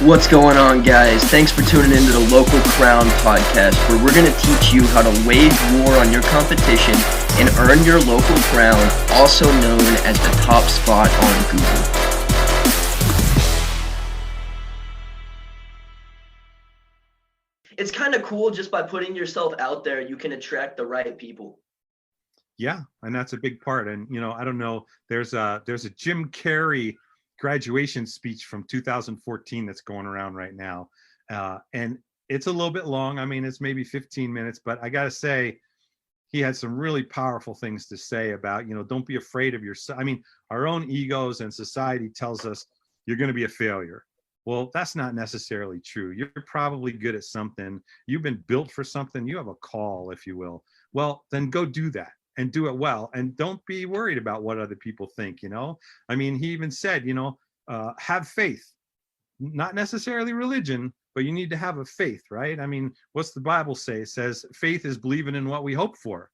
What's going on, guys? Thanks for tuning into the Local Crown podcast, where we're going to teach you how to wage war on your competition and earn your local crown, also known as the top spot on Google. It's kind of cool just by putting yourself out there, you can attract the right people. Yeah, and that's a big part. And I don't know, there's a Jim Carrey graduation speech from 2014 that's going around right now, and it's a little bit long. I mean, it's maybe 15 minutes, but I gotta say, he had some really powerful things to say about, don't be afraid of yourself. I mean, our own egos and society tells us you're going to be a failure. Well, that's not necessarily true. You're probably good at something. You've been built for something. You have a call, if you will. Well, then go do that and do it well. And don't be worried about what other people think, I mean, he even said, have faith, not necessarily religion, but you need to have a faith, right? I mean, what's the Bible say? It says faith is believing in what we hope for,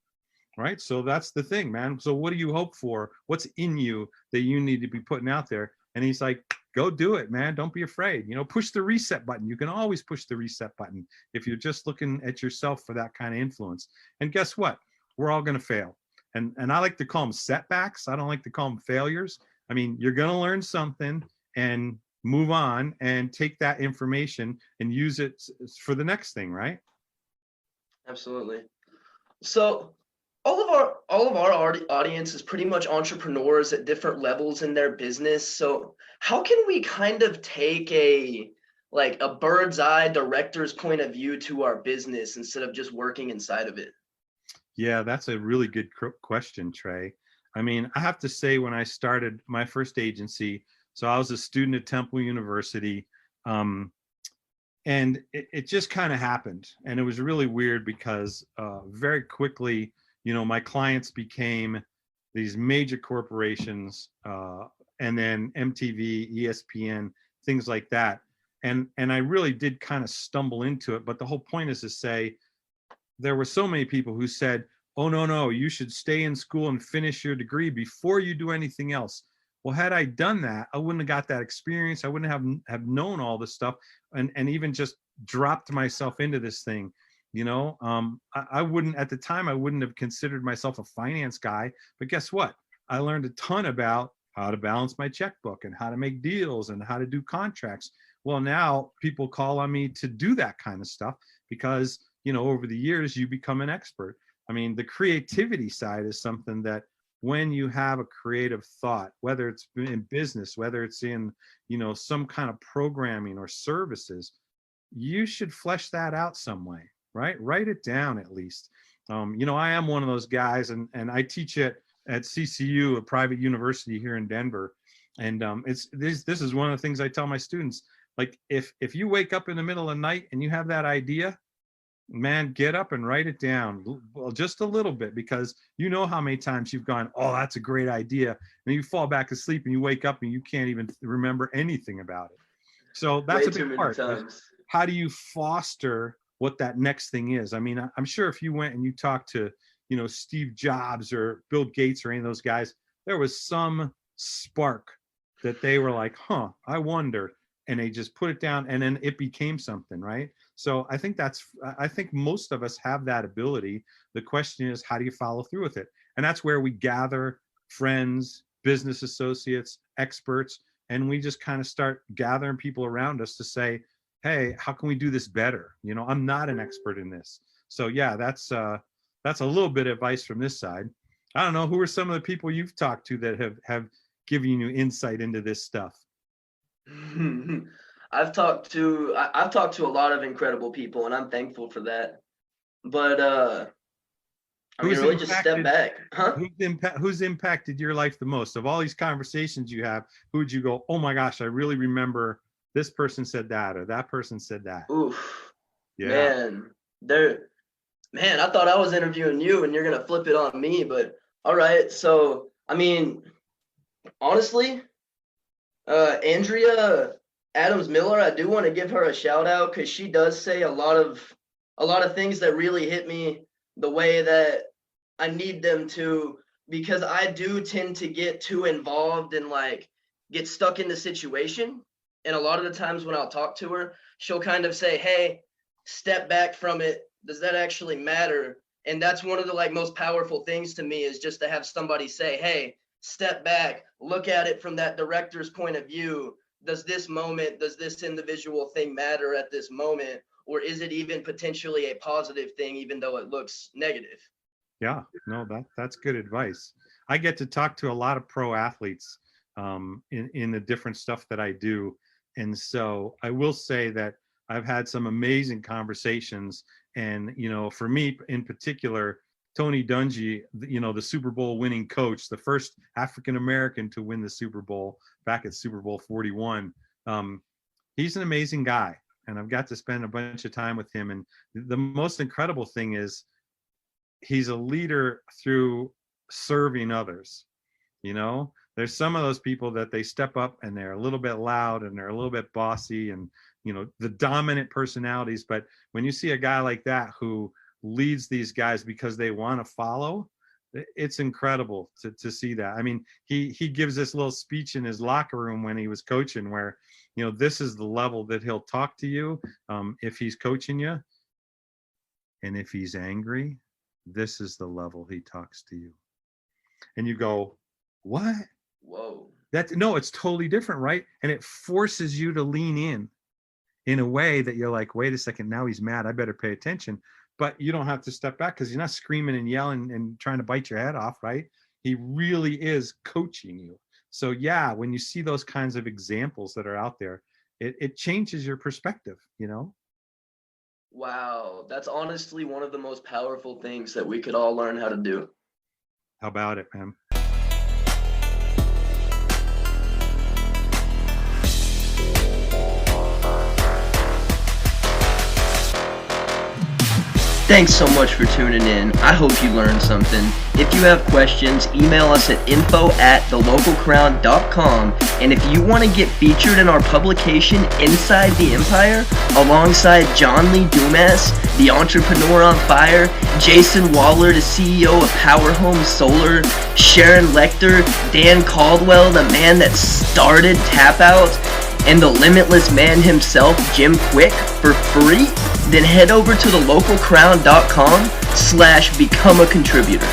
right? So that's the thing, man. So what do you hope for? What's in you that you need to be putting out there? And he's like, go do it, man. Don't be afraid. Push the reset button. You can always push the reset button if you're just looking at yourself for that kind of influence. And guess what? We're all going to fail. And I like to call them setbacks. I don't like to call them failures. I mean, you're going to learn something and move on and take that information and use it for the next thing, right? Absolutely. So all of our audience is pretty much entrepreneurs at different levels in their business. So how can we kind of take a bird's eye director's point of view to our business instead of just working inside of it? Yeah, that's a really good question, Trey. I mean, I have to say, when I started my first agency, so I was a student at Temple University, and it just kind of happened. And it was really weird because very quickly, my clients became these major corporations, and then MTV, ESPN, things like that. And I really did kind of stumble into it. But the whole point is to say, there were so many people who said, oh, no, you should stay in school and finish your degree before you do anything else. Well, had I done that, I wouldn't have got that experience. I wouldn't have known all this stuff and even just dropped myself into this thing. I wouldn't, at the time, I wouldn't have considered myself a finance guy. But guess what? I learned a ton about how to balance my checkbook and how to make deals and how to do contracts. Well, now people call on me to do that kind of stuff because over the years, you become an expert. I mean, the creativity side is something that when you have a creative thought, whether it's in business, whether it's in, some kind of programming or services, you should flesh that out some way, right? Write it down at least. I am one of those guys, and I teach at CCU, a private university here in Denver. And this is one of the things I tell my students. Like, if you wake up in the middle of the night and you have that idea, man, get up and write it down. Well, just a little bit, because how many times you've gone, oh, that's a great idea. And you fall back asleep and you wake up and you can't even remember anything about it. So that's a big part. How do you foster what that next thing is? I mean, I'm sure if you went and you talked to, Steve Jobs or Bill Gates or any of those guys, there was some spark that they were like, I wonder. And they just put it down and then it became something, right? So I think most of us have that ability. The question is, how do you follow through with it? And that's where we gather friends, business associates, experts, and we just kind of start gathering people around us to say, hey, how can we do this better? I'm not an expert in this. So yeah, that's a little bit of advice from this side. I don't know, who are some of the people you've talked to that have given you insight into this stuff? I've talked to a lot of incredible people, and I'm thankful for that. But I mean, really just step back, huh? Who's impacted your life the most? Of all these conversations you have, who would you go, oh my gosh, I really remember this person said that or that person said that? Oof, yeah, man, I thought I was interviewing you, and you're gonna flip it on me. But all right, so I mean, honestly. Andrea Adams Miller, I do want to give her a shout out because she does say a lot of things that really hit me the way that I need them to, because I do tend to get too involved and get stuck in the situation. And a lot of the times when I'll talk to her, she'll kind of say, hey, step back from it. Does that actually matter? And that's one of the like most powerful things to me, is just to have somebody say, hey, step back, look at it from that director's point of view. Does this individual thing matter at this moment? Or is it even potentially a positive thing, even though it looks negative? Yeah, no, that's good advice. I get to talk to a lot of pro athletes in the different stuff that I do. And so I will say that I've had some amazing conversations. And, you know, for me in particular, Tony Dungy, you know, the Super Bowl winning coach, the first African-American to win the Super Bowl back at Super Bowl 41. He's an amazing guy. And I've got to spend a bunch of time with him. And the most incredible thing is he's a leader through serving others. You know, there's some of those people that they step up and they're a little bit loud and they're a little bit bossy and, you know, the dominant personalities. But when you see a guy like that who leads these guys because they want to follow, it's incredible to see that. I mean, he gives this little speech in his locker room when he was coaching where, you know, this is the level that he'll talk to you if he's coaching you. And if he's angry, this is the level he talks to you. And you go, what? Whoa. No, it's totally different, right? And it forces you to lean in a way that you're like, wait a second, now he's mad, I better pay attention. But you don't have to step back because you're not screaming and yelling and trying to bite your head off, right? He really is coaching you. So yeah, when you see those kinds of examples that are out there, it changes your perspective, you know? Wow, that's honestly one of the most powerful things that we could all learn how to do. How about it, man? Thanks so much for tuning in. I hope you learned something. If you have questions, email us at info@thelocalcrown.com. And if you want to get featured in our publication, Inside the Empire, alongside John Lee Dumas, the entrepreneur on fire, Jayson Waller, the CEO of Power Home Solar, Sharon Lechter, Dan Caldwell, the man that started Tap Out, and the limitless man himself, Jim Kwik, for free, then head over to thelocalcrown.com/become a contributor.